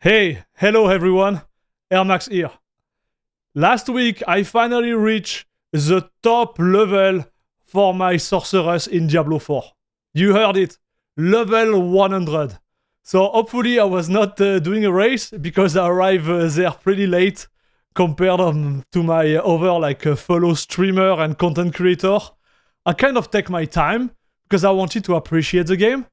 Hey, hello everyone, Airmax here. Last week I finally reached the top level for my Sorceress in Diablo 4. You heard it, level 100. So hopefully I was not doing a race because I arrived there pretty late compared to my other fellow streamer and content creator. I kind of take my time because I wanted to appreciate the game.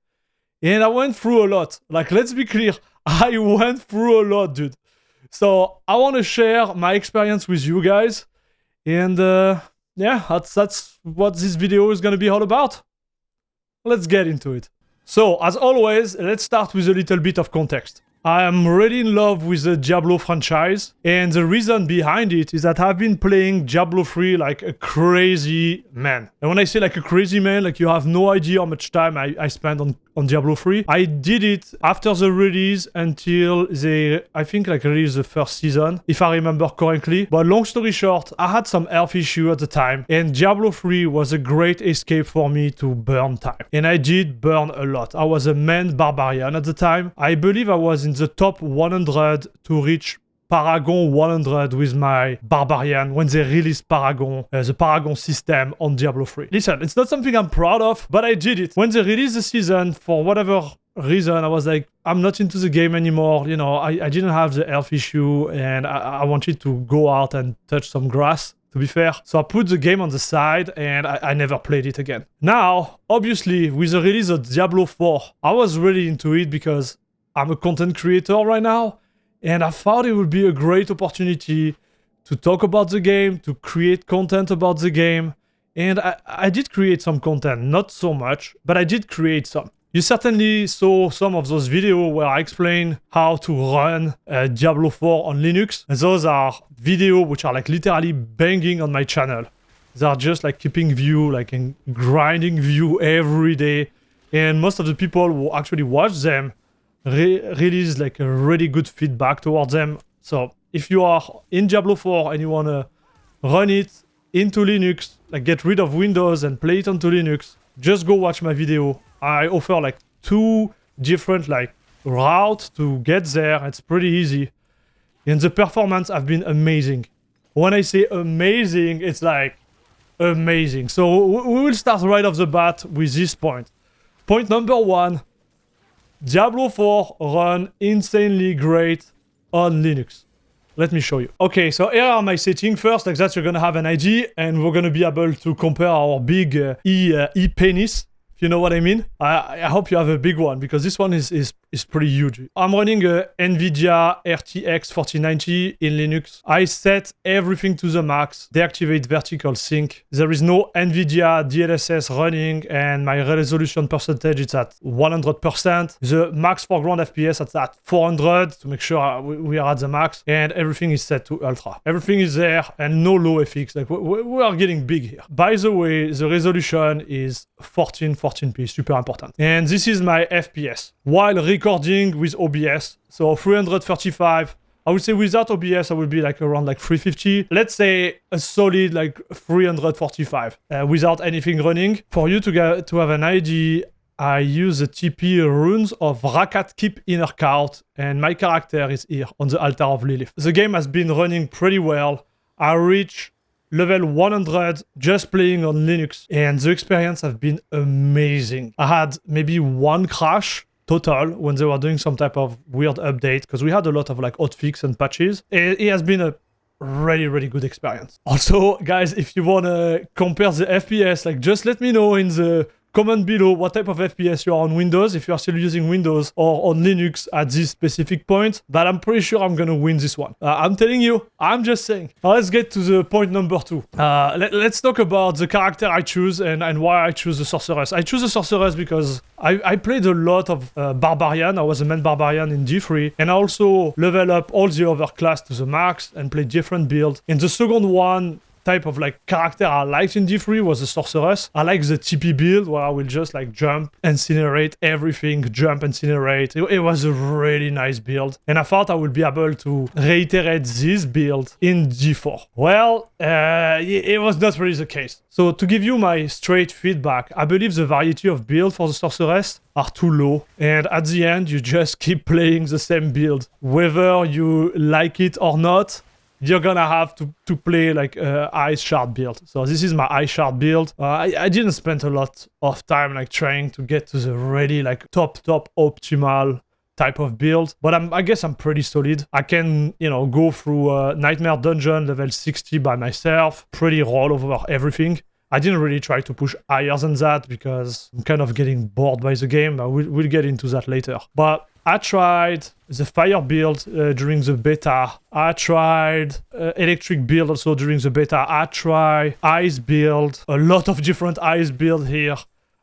And I went through a lot. Let's be clear, I went through a lot, dude. So I want to share my experience with you guys. And yeah, that's what this video is going to be all about. Let's get into it. So, as always, let's start with a little bit of context. I am really in love with the Diablo franchise, and the reason behind it is that I've been playing Diablo 3 like a crazy man. And when I say like a crazy man, like you have no idea how much time I spent on Diablo 3. I did it after the release until they, I think, released the first season, if I remember correctly. But long story short, I had some health issue at the time, and Diablo 3 was a great escape for me to burn time. And I did burn a lot. I was a man barbarian at the time. I believe I was in the top 100 to reach Paragon 100 with my Barbarian when they released Paragon, the Paragon system on Diablo 3. Listen, it's not something I'm proud of, but I did it. When they released the season, for whatever reason, I was like, I'm not into the game anymore. You know, I didn't have the health issue and I wanted to go out and touch some grass, to be fair. So I put the game on the side and I never played it again. Now, obviously, with the release of Diablo 4, I was really into it because I'm a content creator right now. And I thought it would be a great opportunity to talk about the game, to create content about the game. And I did create some content, not so much, but I did create some. You certainly saw some of those videos where I explain how to run Diablo 4 on Linux. And those are videos which are literally banging on my channel. They are just keeping view, and grinding view every day. And most of the people who actually watch them release a really good feedback towards them. So if you are in Diablo 4 and you want to run it into Linux, get rid of Windows and play it onto Linux, just go watch my video. I offer 2 different routes to get there. It's pretty easy. And the performance have been amazing. When I say amazing, it's amazing. So we will start right off the bat with this point. Point number 1. Diablo 4 run insanely great on Linux. Let me show you. Okay, so here are my settings. First, that you're gonna have an ID, and we're gonna be able to compare our big e-penis. If you know what I mean. I hope you have a big one, because this one is pretty huge. I'm running a NVIDIA RTX 4090 in Linux. I set everything to the max, deactivate vertical sync. There is no NVIDIA DLSS running, and my resolution percentage is at 100%. The max foreground FPS is at 400 to make sure we are at the max, and everything is set to ultra. Everything is there, and no low FX. We are getting big here. By the way, the resolution is 1440p, super important. And this is my FPS while recording with OBS. So 335. I would say without OBS, I would be around 350. Let's say a solid 345 without anything running. For you to have an idea, I use the TP runes of Rakat Keep Inner Court, and my character is here on the altar of Lilith. The game has been running pretty well. I reached level 100 just playing on Linux, and the experience have been amazing. I had maybe 1 crash total when they were doing some type of weird update, because we had a lot of hotfix and patches. It has been a really good experience. Also, guys, if you want to compare the FPS, just let me know in the comment below what type of FPS you are on Windows, if you are still using Windows, or on Linux at this specific point. But I'm pretty sure I'm gonna win this one. I'm telling you, I'm just saying. Now let's get to the point number 2. Let's talk about the character I choose and why I choose the Sorceress. I choose the Sorceress because I played a lot of Barbarian. I was a man Barbarian in D3, and I also level up all the other class to the max and play different builds. And the second one type of like character I liked in D3 was the Sorceress. I like the TP build where I will just like jump, incinerate everything, jump, incinerate. It was a really nice build. And I thought I would be able to reiterate this build in D4. Well, it was not really the case. So to give you my straight feedback, I believe the variety of build for the Sorceress are too low. And at the end, you just keep playing the same build. Whether you like it or not, you're gonna have to play like a ice shard build. So this is my ice shard build. I didn't spend a lot of time like trying to get to the really like top optimal type of build, but I guess I'm pretty solid. I can, you know, go through a Nightmare Dungeon level 60 by myself, pretty roll over everything. I didn't really try to push higher than that because I'm kind of getting bored by the game. We'll get into that later. But I tried the fire build during the beta. I tried electric build also during the beta. I tried ice build, a lot of different ice build here.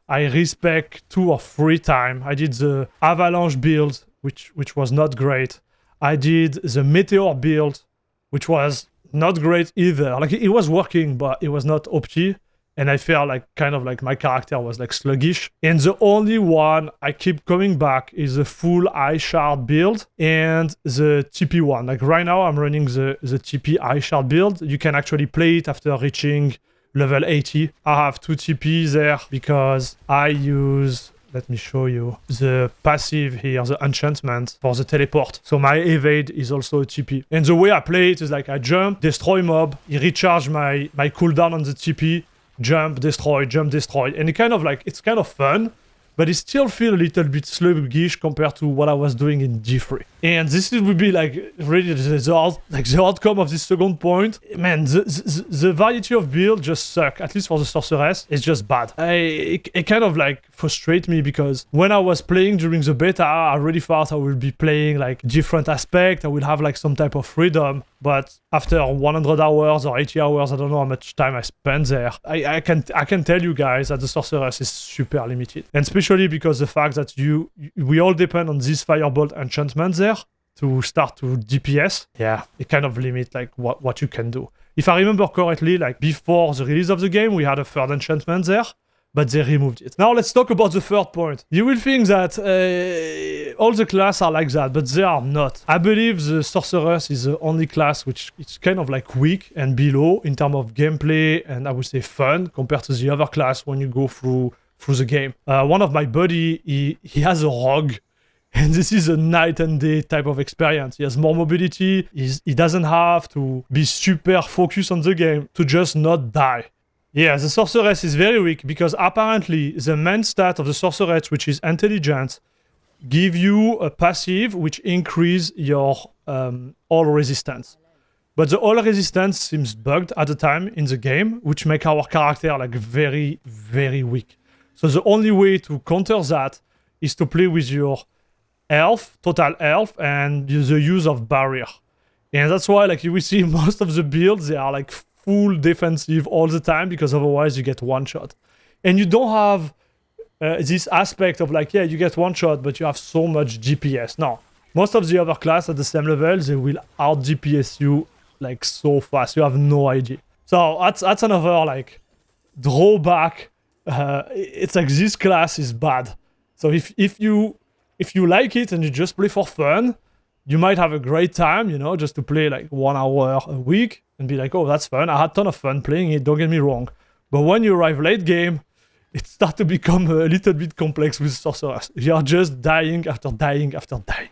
I respec 2 or 3 times. I did the avalanche build, which was not great. I did the meteor build, which was not great either. Like it was working, but it was not opti. And I felt like kind of like my character was like sluggish. And the only one I keep coming back is the full ice shard build and the TP one. Like right now I'm running the TP ice shard build. You can actually play it after reaching level 80. I have 2 TP there because I use, let me show you, the passive here, the enchantment for the teleport. So my evade is also a TP. And the way I play it is like I jump, destroy mob, recharge my cooldown on the TP, jump, destroy, and it's kind of fun, but it still feels a little bit sluggish compared to what I was doing in D3. And this would be like really the outcome of this second point. Man, the variety of build just suck, at least for the Sorceress. It's just bad. It kind of like frustrates me because when I was playing during the beta, I really thought I would be playing like different aspect. I would have like some type of freedom. But after 100 hours or 80 hours, I don't know how much time I spent there. I can tell you guys that the Sorceress is super limited. And especially because the fact that we all depend on this Firebolt enchantment there to start to DPS. Yeah, it kind of limits like what you can do. If I remember correctly, like before the release of the game, we had a third enchantment there, but they removed it. Now let's talk about the third point. You will think that all the classes are like that, but they are not. I believe the Sorceress is the only class which is kind of like weak and below in terms of gameplay and I would say fun compared to the other class when you go through the game. One of my buddy, he has a rogue. And this is a night and day type of experience. He has more mobility. He doesn't have to be super focused on the game to just not die. Yeah, the Sorceress is very weak because apparently the main stat of the Sorceress, which is intelligence, give you a passive which increase your all resistance. But the all resistance seems bugged at the time in the game, which make our character like very, very weak. So the only way to counter that is to play with your health, total health, and the use of barrier. And that's why like you will see most of the builds, they are like full defensive all the time because otherwise you get one shot. And you don't have this aspect of like, yeah, you get one shot, but you have so much DPS. No, most of the other class at the same level, they will out DPS you like so fast. You have no idea. So that's another like drawback. It's like this class is bad. So if you like it and you just play for fun, you might have a great time, you know, just to play like 1 hour a week and be like, oh, that's fun. I had a ton of fun playing it, don't get me wrong. But when you arrive late game, it starts to become a little bit complex with Sorceress. You're just dying after dying after dying.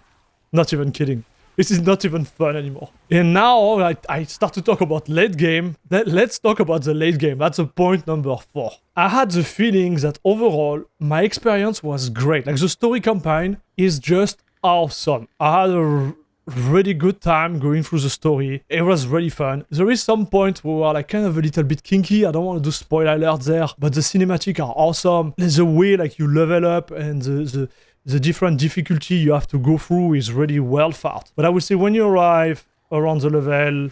Not even kidding. This is not even fun anymore. And now I start to talk about late game. Let's talk about the late game. That's a point number 4. I had the feeling that overall, my experience was great. Like the story campaign is just awesome. I had a really good time going through the story. It was really fun. There is some point where like kind of a little bit kinky. I don't want to do spoiler alert there, but the cinematic are awesome. The way like you level up and the different difficulty you have to go through is really well thought. But I would say when you arrive around the level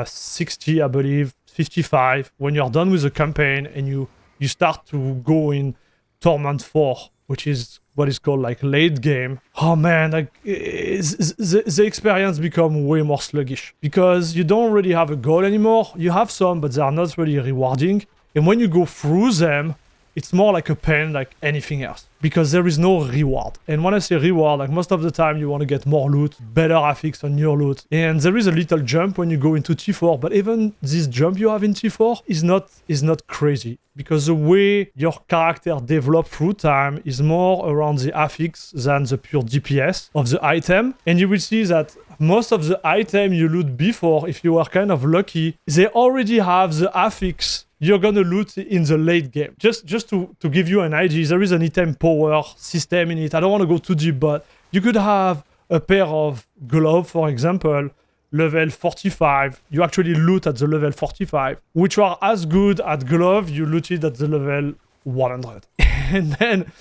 60, I believe, 55, when you're done with the campaign and you start to go in Torment 4, which is what is called like late game, oh man, like the experience become way more sluggish because you don't really have a goal anymore. You have some, but they are not really rewarding. And when you go through them, it's more like a pain like anything else because there is no reward. And when I say reward, like most of the time you want to get more loot, better graphics on your loot. And there is a little jump when you go into T4, but even this jump you have in T4 is not crazy because the way your character develops through time is more around the affix than the pure DPS of the item. And you will see that most of the item you loot before, if you are kind of lucky, they already have the affix you're gonna loot in the late game. Just to give you an idea, there is an item power system in it. I don't want to go too deep, but you could have a pair of gloves, for example, level 45. You actually loot at the level 45, which are as good at glove you looted at the level 100. And then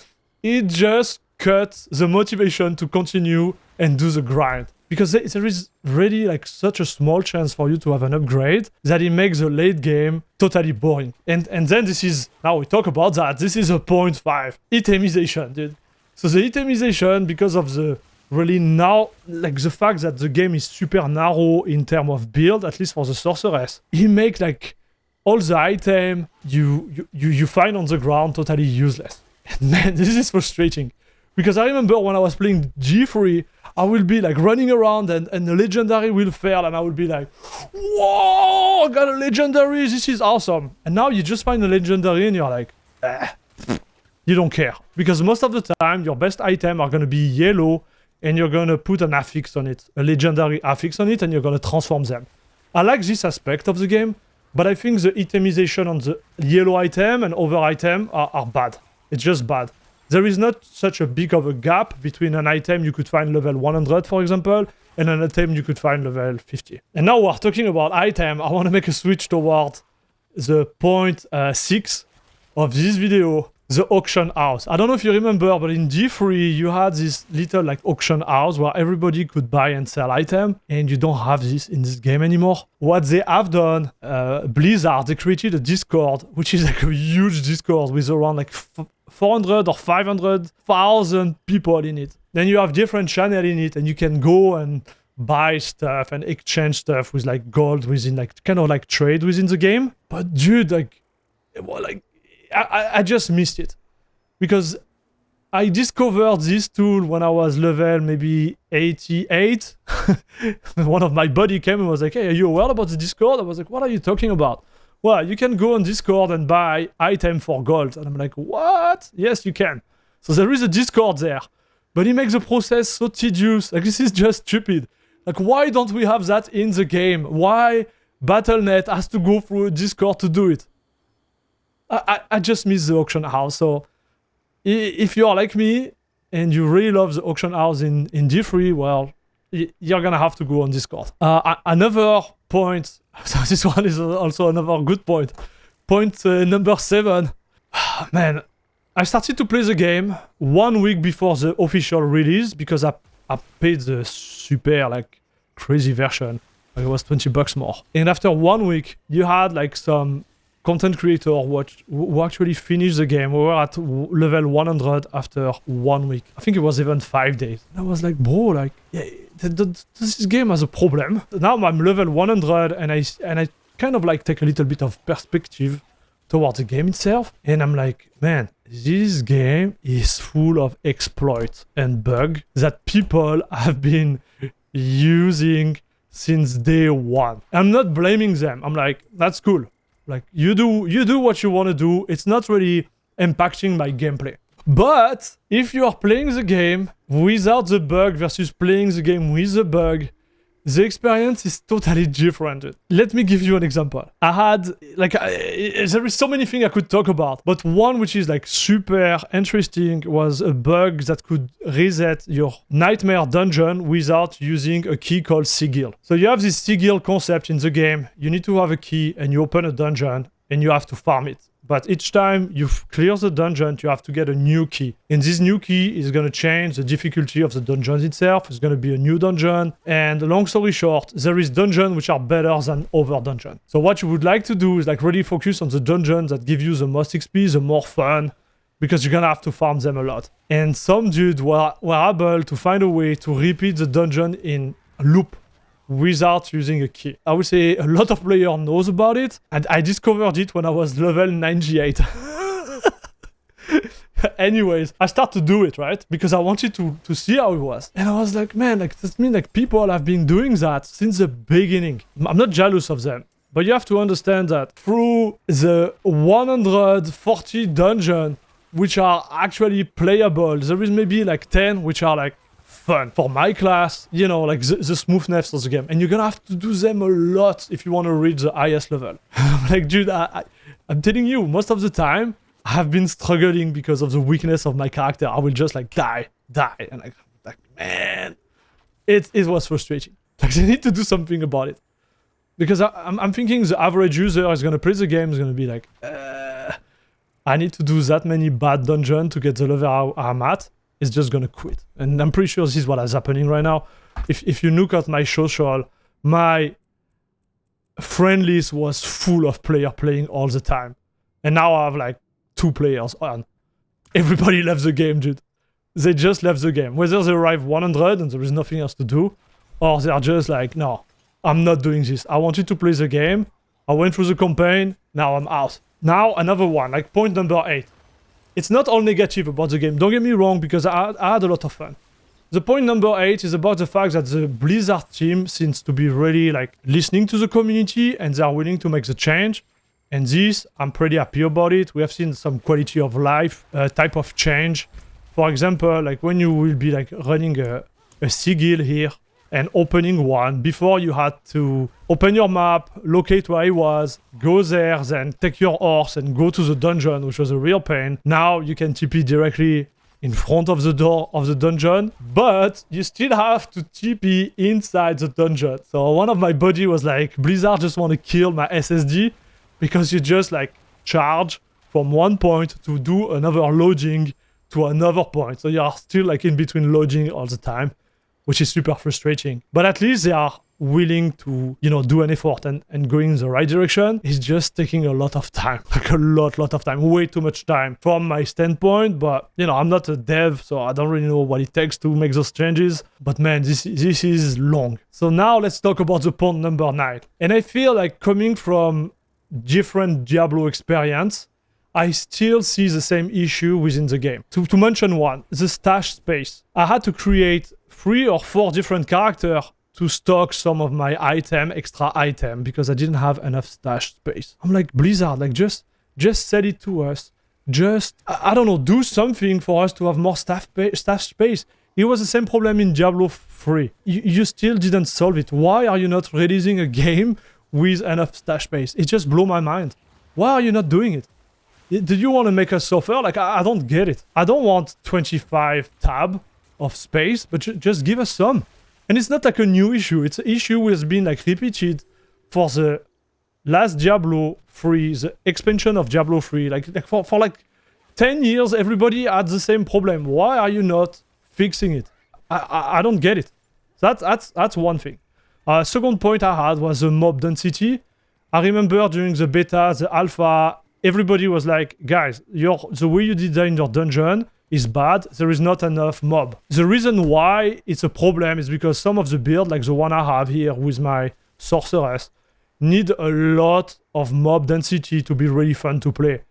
it just cuts the motivation to continue and do the grind. Because there is really like such a small chance for you to have an upgrade that it makes the late game totally boring. And then this is, now we talk about that, this is a 0.5. Itemization, dude. So the itemization, because of the really now, like the fact that the game is super narrow in terms of build, at least for the Sorceress, it makes like all the item you find on the ground totally useless. And man, this is frustrating. Because I remember when I was playing G3, I will be like running around and the legendary will fail and I will be like, whoa, I got a legendary, this is awesome. And now you just find a legendary and you're like, you don't care. Because most of the time, your best item are gonna be yellow and you're gonna put an affix on it, a legendary affix on it, and you're gonna transform them. I like this aspect of the game, but I think the itemization on the yellow item and other item are bad. It's just bad. There is not such a big of a gap between an item you could find level 100, for example, and an item you could find level 50. And now we're talking about item. I want to make a switch toward the point 6 of this video, the auction house. I don't know if you remember, but in G3, you had this little like auction house where everybody could buy and sell item, and you don't have this in this game anymore. What they have done, Blizzard, they created a Discord, which is like a huge Discord with around like 400 or 500,000 people in it. Then you have different channels in it and you can go and buy stuff and exchange stuff with like gold within like kind of like trade within the game. But dude, like, well, like I just missed it because I discovered this tool when I was level maybe 88. One of my buddy came and was like, hey, are you aware about the Discord? I was like, what are you talking about? Well, you can go on Discord and buy item for gold. And I'm like, what? Yes, you can. So there is a Discord there. But it makes the process so tedious. Like, this is just stupid. Like, why don't we have that in the game? Why Battle.net has to go through a Discord to do it? I just miss the auction house. So if you are like me and you really love the auction house in D3, well, you're gonna have to go on Discord. Another point, so this one is also another good point. Point number 7. Man, I started to play the game 1 week before the official release because I paid the super like crazy version. Like it was $20 more. And after 1 week, you had like some content creator who actually finished the game. We were at level 100 after 1 week. I think it was even 5 days. And I was like, bro, like, yeah, this game has a problem. Now I'm level 100 and I kind of like take a little bit of perspective towards the game itself. And I'm like, man, this game is full of exploits and bugs that people have been using since day one. I'm not blaming them. I'm like, that's cool. Like, you do what you want to do. It's not really impacting my gameplay. But if you are playing the game without the bug versus playing the game with the bug, the experience is totally different. Let me give you an example. I had, like, there is so many things I could talk about, but one which is like super interesting was a bug that could reset your nightmare dungeon without using a key called sigil. So you have this sigil concept in the game. You need to have a key and you open a dungeon and you have to farm it. But each time you clear the dungeon, you have to get a new key. And this new key is going to change the difficulty of the dungeon itself. It's going to be a new dungeon. And long story short, there is dungeons which are better than other dungeons. So what you would like to do is like really focus on the dungeons that give you the most XP, the more fun, because you're gonna have to farm them a lot. And some dude were able to find a way to repeat the dungeon in a loop without using a key. I would say a lot of players knows about it, and I discovered it when I was level 98. Anyways, I started to do it, right? Because I wanted to see how it was. And I was like, man, like that means like people have been doing that since the beginning. I'm not jealous of them, but you have to understand that through the 140 dungeon, which are actually playable, there is maybe like 10 which are like fun for my class, you know, like the smoothness of the game. And you're gonna have to do them a lot if you want to reach the highest level. I'm like, dude, I'm telling you, most of the time, I have been struggling because of the weakness of my character. I will just like die. And like man, it was frustrating. Like they need to do something about it. Because I'm thinking the average user is gonna play the game, is gonna be like, I need to do that many bad dungeons to get the level I'm at. It's just gonna quit. And I'm pretty sure this is what is happening right now. If you look at my social, my friend list was full of players playing all the time. And now I have like 2 players on. Everybody left the game, dude. They just left the game. Whether they arrive 100 and there is nothing else to do, or they are just like, no, I'm not doing this. I wanted to play the game. I went through the campaign. Now I'm out. Now another one, like point number 8. It's not all negative about the game. Don't get me wrong, because I had a lot of fun. The point number 8 is about the fact that the Blizzard team seems to be really like listening to the community and they are willing to make the change. And this, I'm pretty happy about it. We have seen some quality of life type of change. For example, like when you will be like running a sigil here and opening one, before you had to open your map, locate where I was, go there, then take your horse and go to the dungeon, which was a real pain. Now you can TP directly in front of the door of the dungeon, but you still have to TP inside the dungeon. So one of my buddy was like, Blizzard just want to kill my SSD, because you just like charge from one point to do another loading to another point. So you are still like in between loading all the time, which is super frustrating. But at least they are willing to, you know, do an effort and going in the right direction. It's just taking a lot of time, like a lot of time, way too much time from my standpoint. But, you know, I'm not a dev, so I don't really know what it takes to make those changes. But man, this is long. So now let's talk about the point number 9. And I feel like coming from different Diablo experience, I still see the same issue within the game. To mention one, the stash space. I had to create 3 or 4 different characters to stock some of my extra item, because I didn't have enough stash space. I'm like, Blizzard, like just sell it to us. Just, I don't know, do something for us to have more stash space. It was the same problem in Diablo 3. You still didn't solve it. Why are you not releasing a game with enough stash space? It just blew my mind. Why are you not doing it? Did you want to make us suffer? Like, I don't get it. I don't want 25 tab of space, but just give us some. And it's not like a new issue. It's an issue which has been like repeated for the last Diablo 3, the expansion of Diablo 3. Like for like 10 years, everybody had the same problem. Why are you not fixing it? I don't get it. That's one thing. Second point I had was the mob density. I remember during the beta, the alpha, everybody was like, guys, the way you design your dungeon is bad. There is not enough mob. The reason why it's a problem is because some of the build, like the one I have here with my Sorceress, need a lot of mob density to be really fun to play.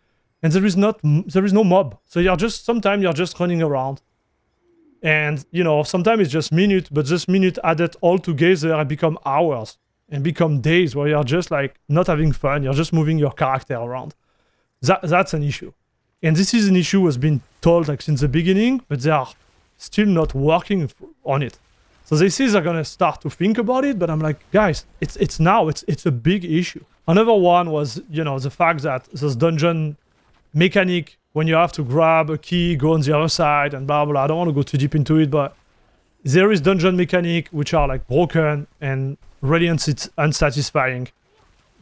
And there is no mob. So sometimes you're just running around. And, you know, sometimes it's just minute, but this minute added all together and become hours and become days where you're just like not having fun. You're just moving your character around. That's an issue. And this is an issue was been told like since the beginning, but they are still not working on it. So they say they're going to start to think about it, but I'm like, guys, it's now, it's a big issue. Another one was, you know, the fact that this dungeon mechanic, when you have to grab a key, go on the other side, and blah, blah. I don't want to go too deep into it, but there is dungeon mechanic which are like broken and really unsatisfying.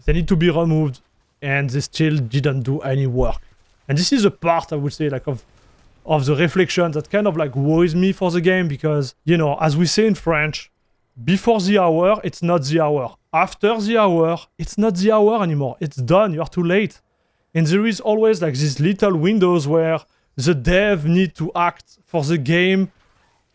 They need to be removed, and they still didn't do any work. And this is a part, I would say, like of the reflection that kind of like worries me for the game, because, you know, as we say in French, before the hour, it's not the hour. After the hour, it's not the hour anymore. It's done. You're too late. And there is always like these little windows where the dev need to act for the game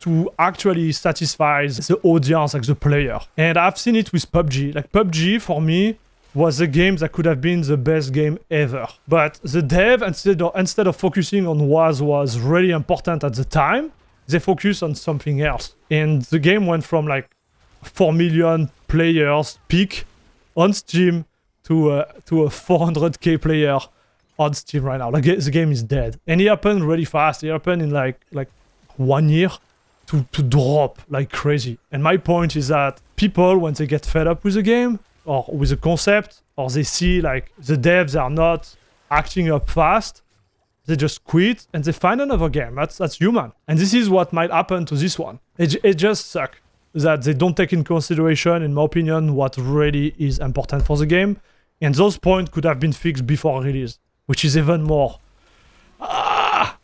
to actually satisfy the audience, like the player. And I've seen it with PUBG. Like PUBG for me was a game that could have been the best game ever. But the dev, instead of focusing on what was really important at the time, they focused on something else. And the game went from like 4 million players peak on Steam to a 400k player on Steam right now. Like the game is dead. And it happened really fast. It happened in like 1 year to drop like crazy. And my point is that people, when they get fed up with the game or with the concept, or they see like the devs are not acting up fast, they just quit and they find another game. That's human. And this is what might happen to this one. It just sucks that they don't take in consideration, in my opinion, what really is important for the game. And those points could have been fixed before release, which is even more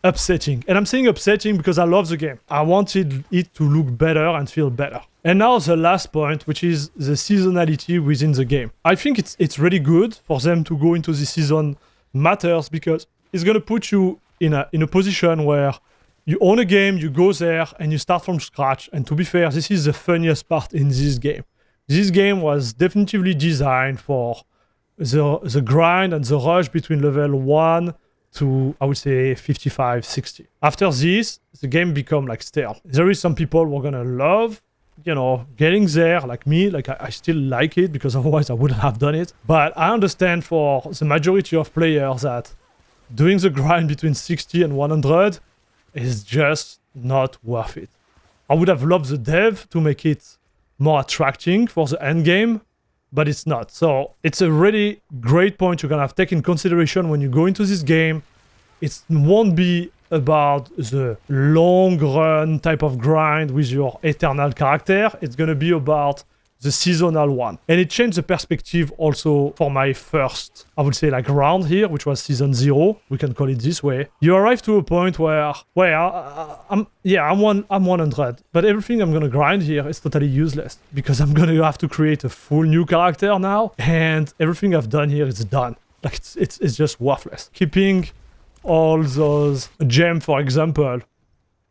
upsetting. And I'm saying upsetting because I love the game. I wanted it to look better and feel better. And now the last point, which is the seasonality within the game. I think it's really good for them to go into the season matters, because it's gonna put you in a position where you own a game, you go there, and you start from scratch. And to be fair, this is the funniest part in this game. This game was definitively designed for the grind and the rush between level 1 to, I would say, 55, 60. After this, the game become like stale. There is some people who are gonna love, you know, getting there, like me. Like I still like it, because otherwise I wouldn't have done it. But I understand for the majority of players that doing the grind between 60 and 100 is just not worth it. I would have loved the dev to make it more attracting for the end game, but it's not. So it's a really great point you're gonna have to take in consideration when you go into this game. It won't be about the long run type of grind with your eternal character. It's gonna be about the seasonal one. And it changed the perspective also for my first, I would say, like round here, which was season 0. We can call it this way. You arrive to a point where I'm 100, but everything I'm gonna grind here is totally useless, because I'm gonna have to create a full new character now, and everything I've done here is done. Like it's just worthless. Keeping all those gems, for example,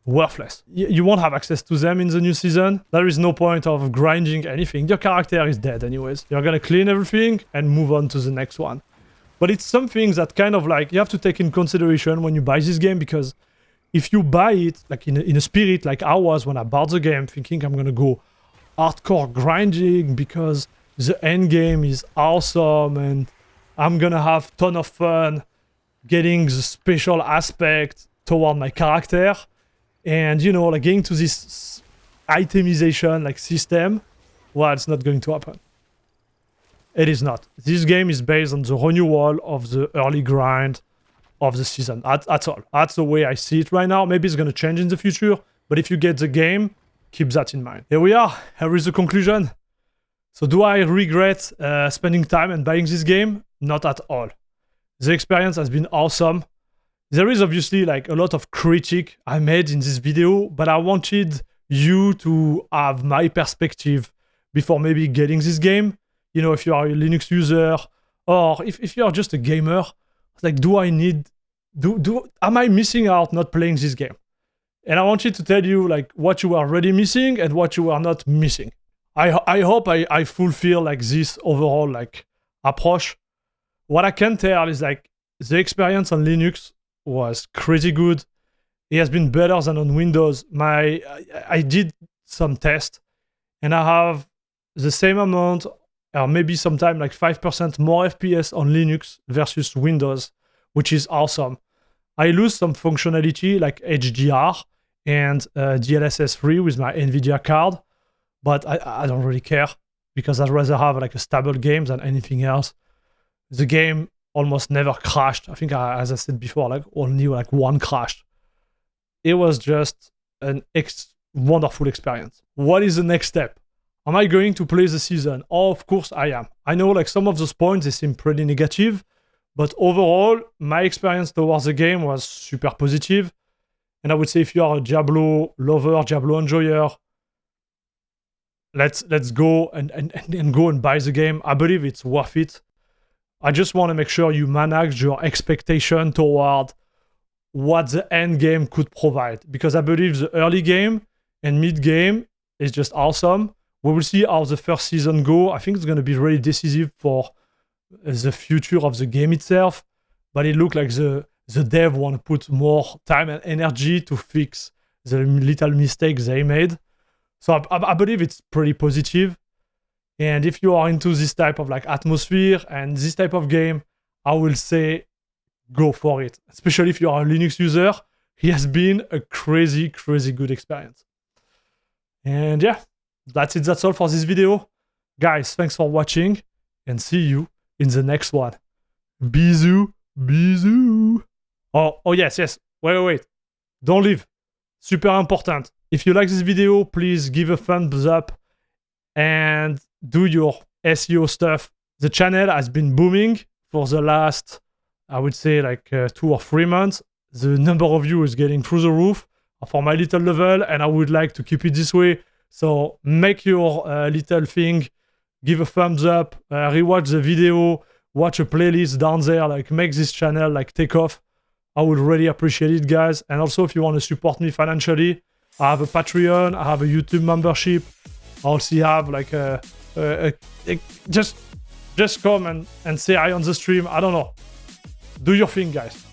worthless. You won't have access to them in the new season. There is no point of grinding anything. Your character is dead anyways. You're gonna clean everything and move on to the next one. But it's something that kind of like you have to take in consideration when you buy this game, because if you buy it like in a spirit like I was when I bought the game, thinking I'm gonna go hardcore grinding because the end game is awesome and I'm gonna have ton of fun getting the special aspect toward my character, and you know, like getting to this itemization like system, well, it's not going to happen. It is not. This game is based on the renewal of the early grind of the season. That's all. That's the way I see it right now. Maybe it's going to change in the future, but if you get the game, keep that in mind. Here we are. Here is the conclusion. So do I regret spending time and buying this game? Not at all. The experience has been awesome. There is obviously like a lot of critique I made in this video, but I wanted you to have my perspective before maybe getting this game. You know, if you are a Linux user, or if you are just a gamer, like, am I missing out not playing this game? And I wanted to tell you like what you are already missing and what you are not missing. I hope I fulfill like this overall like approach. What I can tell is like the experience on Linux was crazy good. It has been better than on Windows. I did some tests and I have the same amount, or maybe sometime like 5% more FPS on Linux versus Windows, which is awesome. I lose some functionality like HDR and DLSS 3 with my NVIDIA card, but I don't really care, because I'd rather have like a stable game than anything else. The game almost never crashed. I think, as I said before, like only like one crashed. It was just an wonderful experience. What is the next step? Am I going to play the season? Oh, of course I am. I know like some of those points, they seem pretty negative, but overall, my experience towards the game was super positive. And I would say if you are a Diablo lover, Diablo enjoyer, let's go and go and buy the game. I believe it's worth it. I just want to make sure you manage your expectation toward what the end game could provide, because I believe the early game and mid game is just awesome. We will see how the first season go. I think it's going to be really decisive for the future of the game itself, but it looked like the dev want to put more time and energy to fix the little mistakes they made. So I believe it's pretty positive. And if you are into this type of like atmosphere and this type of game, I will say go for it. Especially if you are a Linux user, it has been a crazy, crazy good experience. And yeah, that's all for this video. Guys, thanks for watching and see you in the next one. Bisous, bisous. Oh yes. Wait. Don't leave. Super important. If you like this video, please give a thumbs up and do your SEO stuff. The channel has been booming for the last, I would say, like 2 or 3 months. The number of views is getting through the roof for my little level, and I would like to keep it this way. So make your little thing, give a thumbs up, rewatch the video, watch a playlist down there, like make this channel like take off. I would really appreciate it, guys. And also, if you want to support me financially, I have a Patreon, I have a YouTube membership. I also have like just come and say hi on the stream. I don't know. Do your thing, guys.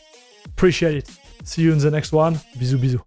Appreciate it. See you in the next one. Bisous, bisous.